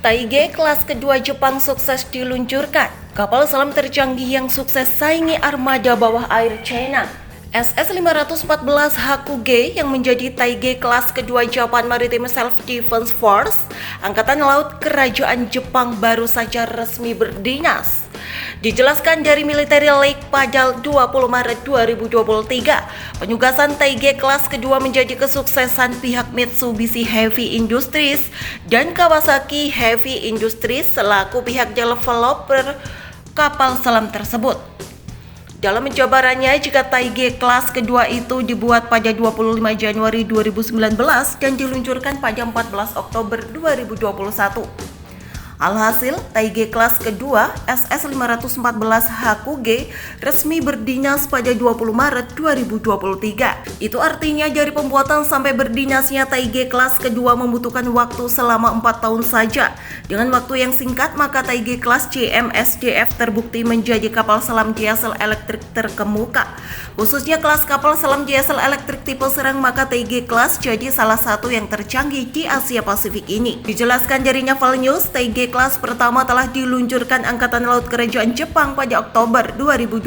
Taige kelas kedua Jepang sukses diluncurkan. Kapal selam tercanggih yang sukses saingi armada bawah air China. SS-514 Hakuge yang menjadi Taige kelas kedua Japan Maritime Self-Defense Force, Angkatan Laut Kerajaan Jepang baru saja resmi berdinas. Dijelaskan dari Military Lake pada 20 Maret 2023, penugasan Taige kelas kedua menjadi kesuksesan pihak Mitsubishi Heavy Industries dan Kawasaki Heavy Industries selaku pihak developer kapal selam tersebut. Dalam penjabarannya, jika Taige kelas kedua itu dibuat pada 25 Januari 2019 dan diluncurkan pada 14 Oktober 2021. Alhasil, Taige kelas kedua SS-514 Hakuge resmi berdinas pada 20 Maret 2023. Itu artinya dari pembuatan sampai berdinasnya Taige kelas kedua membutuhkan waktu selama 4 tahun saja. Dengan waktu yang singkat, maka Taige kelas JMSDF terbukti menjadi kapal selam diesel elektrik terkemuka. Khususnya kelas kapal selam diesel elektrik tipe serang, maka Taige kelas jadi salah satu yang tercanggih di Asia Pasifik ini. Dijelaskan dari Naval News, Taige kelas pertama telah diluncurkan Angkatan Laut Kerajaan Jepang pada Oktober 2020.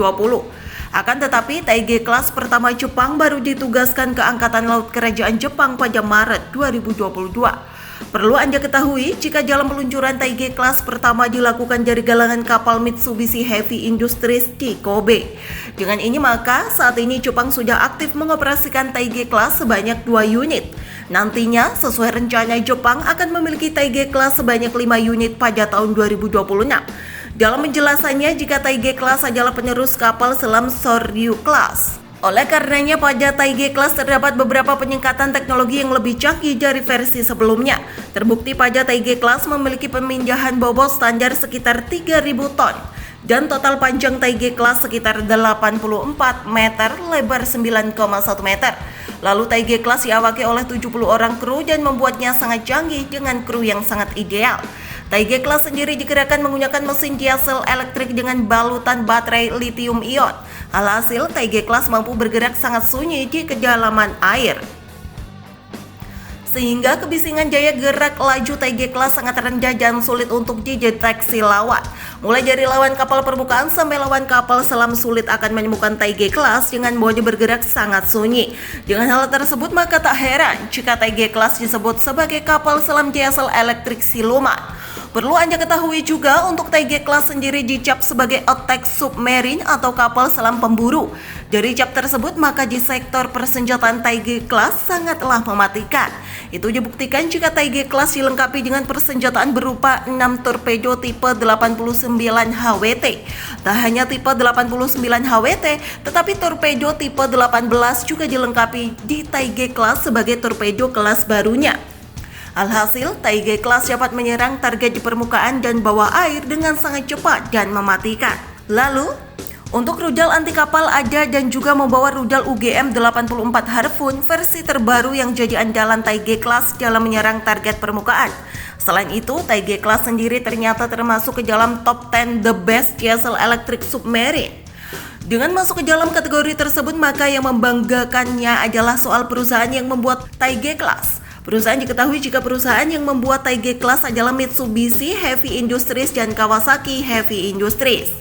Akan tetapi, Taige kelas pertama Jepang baru ditugaskan ke Angkatan Laut Kerajaan Jepang pada Maret 2022. Perlu Anda ketahui, jika dalam peluncuran Taige kelas pertama dilakukan dari galangan kapal Mitsubishi Heavy Industries di Kobe. Dengan ini maka saat ini Jepang sudah aktif mengoperasikan Taige kelas sebanyak 2 unit. Nantinya, sesuai rencana Jepang akan memiliki Taige kelas sebanyak 5 unit pada tahun 2026. Dalam penjelasannya, jika Taige kelas adalah penerus kapal selam Soryu kelas. Oleh karenanya, pada Taige kelas terdapat beberapa peningkatan teknologi yang lebih canggih dari versi sebelumnya. Terbukti pada Taige kelas memiliki pemindahan bobot standar sekitar 3.000 ton. Dan total panjang Taige kelas sekitar 84 meter, lebar 9,1 meter. Lalu Taige kelas diawaki oleh 70 orang kru dan membuatnya sangat canggih dengan kru yang sangat ideal. Taige kelas sendiri digerakkan menggunakan mesin diesel elektrik dengan balutan baterai lithium ion. Alhasil, Taige kelas mampu bergerak sangat sunyi di kedalaman air. Sehingga kebisingan daya gerak laju Taige kelas sangat rendah dan sulit untuk dideteksi lawan. Mulai dari lawan kapal permukaan sampai lawan kapal selam sulit akan menemukan Taige kelas dengan bodi bergerak sangat sunyi. Dengan hal tersebut maka tak heran jika Taige kelas disebut sebagai kapal selam diesel elektrik siluman. Perlu Anda ketahui juga untuk Taige kelas sendiri dicap sebagai attack submarine atau kapal selam pemburu. Dari cap tersebut maka di sektor persenjataan Taige kelas sangatlah mematikan. Itu dibuktikan jika Taige kelas dilengkapi dengan persenjataan berupa 6 torpedo tipe 89 HWT. Tak hanya tipe 89 HWT, tetapi torpedo tipe 18 juga dilengkapi di Taige kelas sebagai torpedo kelas barunya. Alhasil, Taige kelas dapat menyerang target di permukaan dan bawah air dengan sangat cepat dan mematikan. Lalu, untuk rudal anti kapal ada dan juga membawa rudal UGM-84 Harpoon versi terbaru yang jadi andalan Taige kelas dalam menyerang target permukaan. Selain itu, Taige kelas sendiri ternyata termasuk ke dalam top 10 the best diesel electric submarine. Dengan masuk ke dalam kategori tersebut, maka yang membanggakannya adalah soal perusahaan yang membuat Taige kelas. Perusahaan diketahui jika perusahaan yang membuat Taige kelas adalah Mitsubishi Heavy Industries dan Kawasaki Heavy Industries.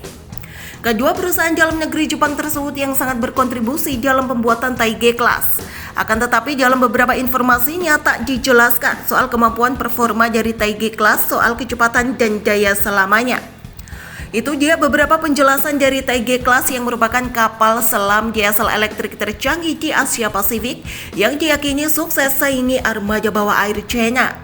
Kedua perusahaan dalam negeri Jepang tersebut yang sangat berkontribusi dalam pembuatan Taige kelas. Akan tetapi dalam beberapa informasinya tak dijelaskan soal kemampuan performa dari Taige kelas, soal kecepatan dan daya selamanya. Itu dia beberapa penjelasan dari Taige kelas yang merupakan kapal selam diesel elektrik tercanggih di Asia Pasifik yang diyakini sukses saingi armada bawah air China.